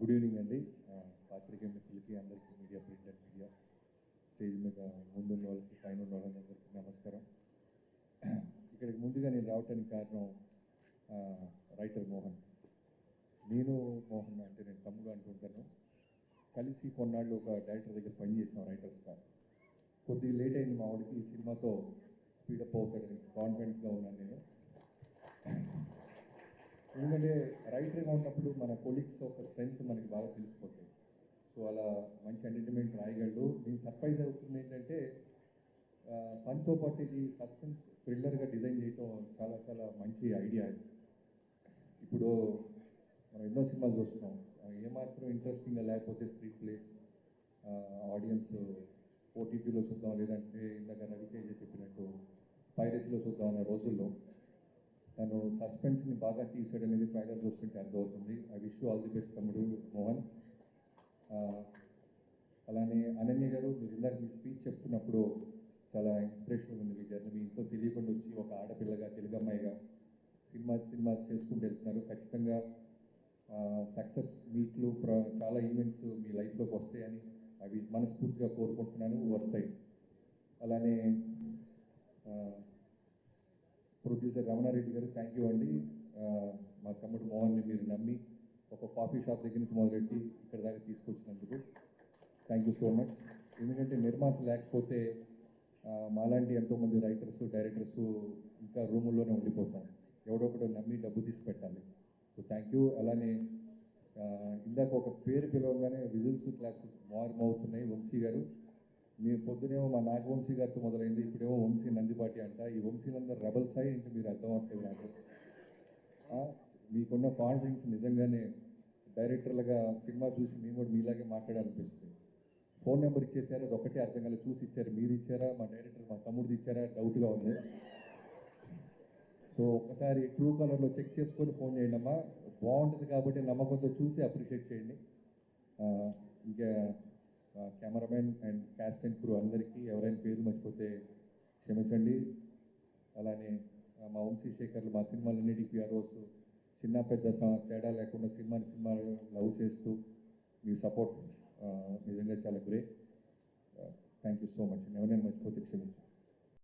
Good evening అండి. పాత్రికేయ మిత్రులకి అందరికీ, media, print and media, stage మీద ముందున్న వాళ్ళకి, పైన ఉన్న వాళ్ళందరికీ నమస్కారం. ఇక్కడికి ముందుగా నేను రావటానికి కారణం రైటర్ మోహన్. నేను మోహన్ అంటే నేను తమ్ముడు అంటుంటాను. కలిసి కొన్నాళ్ళు ఒక డైరెక్టర్ దగ్గర పనిచేసాం రైటర్స్గా. కొద్దిగా లేట్ అయింది మా వాడికి ఈ సినిమాతో స్పీడప్ అవుతాడని కాన్ఫిడెంట్గా ఉన్నాను నేను. ఎందుకంటే రైటర్గా ఉన్నప్పుడు మన కొలీగ్స్ ఒక స్ట్రెంగ్త్ మనకి బాగా తెలిసిపోతుంది. సో అలా మంచి ఎంటర్టైన్మెంట్ రాయగలడు. నేను సర్ప్రైజ్ అవుతుంది ఏంటంటే పనితో పాటు ఇది సస్పెన్స్ థ్రిల్లర్గా డిజైన్ చేయటం చాలా చాలా మంచి ఐడియా. ఇప్పుడు మనం ఎన్నో సినిమాలు చూస్తున్నాం, ఏమాత్రం ఇంట్రెస్టింగ్గా లేకపోతే స్క్రీన్ ప్లేస్ ఆడియన్స్ ఓటీటీలో చూద్దాం, లేదంటే ఇందాక రవితేజ చెప్పినట్టు పైరసీలో చూద్దాం అనే రోజుల్లో తను సస్పెన్స్ని బాగా తీసాడనేది ట్రైలర్ చూస్తుంటే అర్థమవుతుంది. I wish you all the best తమ్ముడు మోహన్. అలానే అనన్య గారు, మీరు ఇందాక మీ స్పీచ్ చెప్తున్నప్పుడు చాలా ఇన్స్పిరేషన్ ఉంది మీ జర్నీ. మీ ఇంట్లో తెలియకుండా వచ్చి ఒక ఆడపిల్లగా, తెలుగు అమ్మాయిగా సినిమా చేసుకుంటూ వెళ్తున్నారు. ఖచ్చితంగా సక్సెస్ మీట్లు, చాలా ఈవెంట్స్ మీ లైఫ్లోకి వస్తాయని అవి మనస్ఫూర్తిగా కోరుకుంటున్నాను, వస్తాయి. అలానే ప్రొడ్యూసర్ రమణారెడ్డి గారు, థ్యాంక్ యూ అండి. మా తమ్ముడు మోహన్ని మీరు నమ్మి ఒక కాఫీ షాప్ దగ్గర నుంచి మొదలెట్టి ఇక్కడ దాకా తీసుకొచ్చినందుకు థ్యాంక్ యూ సో మచ్. ఎందుకంటే నిర్మాత లేకపోతే మాలాంటి ఎంతోమంది రైటర్స్, డైరెక్టర్స్ ఇంకా రూముల్లోనే ఉండిపోతాం. ఎవడొకడు నమ్మి డబ్బు తీసి పెట్టాలి. So thank you. అలానే ఇందాక ఒక పేరు పిలవగానే విజిల్స్, క్లాప్స్ మారుమవుతున్నాయి. వంశీ గారు, మీరు పొద్దునేమో మా నాగవంశీ గారితో మొదలైంది, ఇప్పుడేమో వంశీ నందిపాటి అంట. ఈ వంశీలందరూ రెబల్స్ అయ్యి ఇంకా మీరు అర్థం అవట్లేదు నాకు. మీకున్న కాన్ఫిడెన్స్ నిజంగానే డైరెక్టర్లుగా సినిమా చూసి మేము కూడా మీలాగే మాట్లాడాలనిపిస్తుంది. ఫోన్ నెంబర్ ఇచ్చేసారు, అది ఒకటే అర్థం కాలేదు. చూసి ఇచ్చారు, మీరు ఇచ్చారా, మా డైరెక్టర్ మా తమ్ముడిది ఇచ్చారా, డౌట్గా ఉంది. సో ఒక్కసారి ట్రూ కలర్లో చెక్ చేసుకొని ఫోన్ చేయండి అమ్మా. బాగుంటుంది కాబట్టి నమ్మకంతో చూసి అప్రిషియేట్ చేయండి. ఇంకా cameraman and caste and crew అందరికీ ఎవరైనా పేరు మర్చిపోతే క్షమించండి. అలానే మా వంశీశేఖర్లు, మా సినిమాలన్నిటికీ పిఆర్ఓస్, చిన్న పెద్ద తేడా లేకుండా సినిమా లవ్ చేస్తూ మీ సపోర్ట్ నిజంగా చాలా great. Thank you so much. ఎవరైనా మర్చిపోతే క్షమించండి.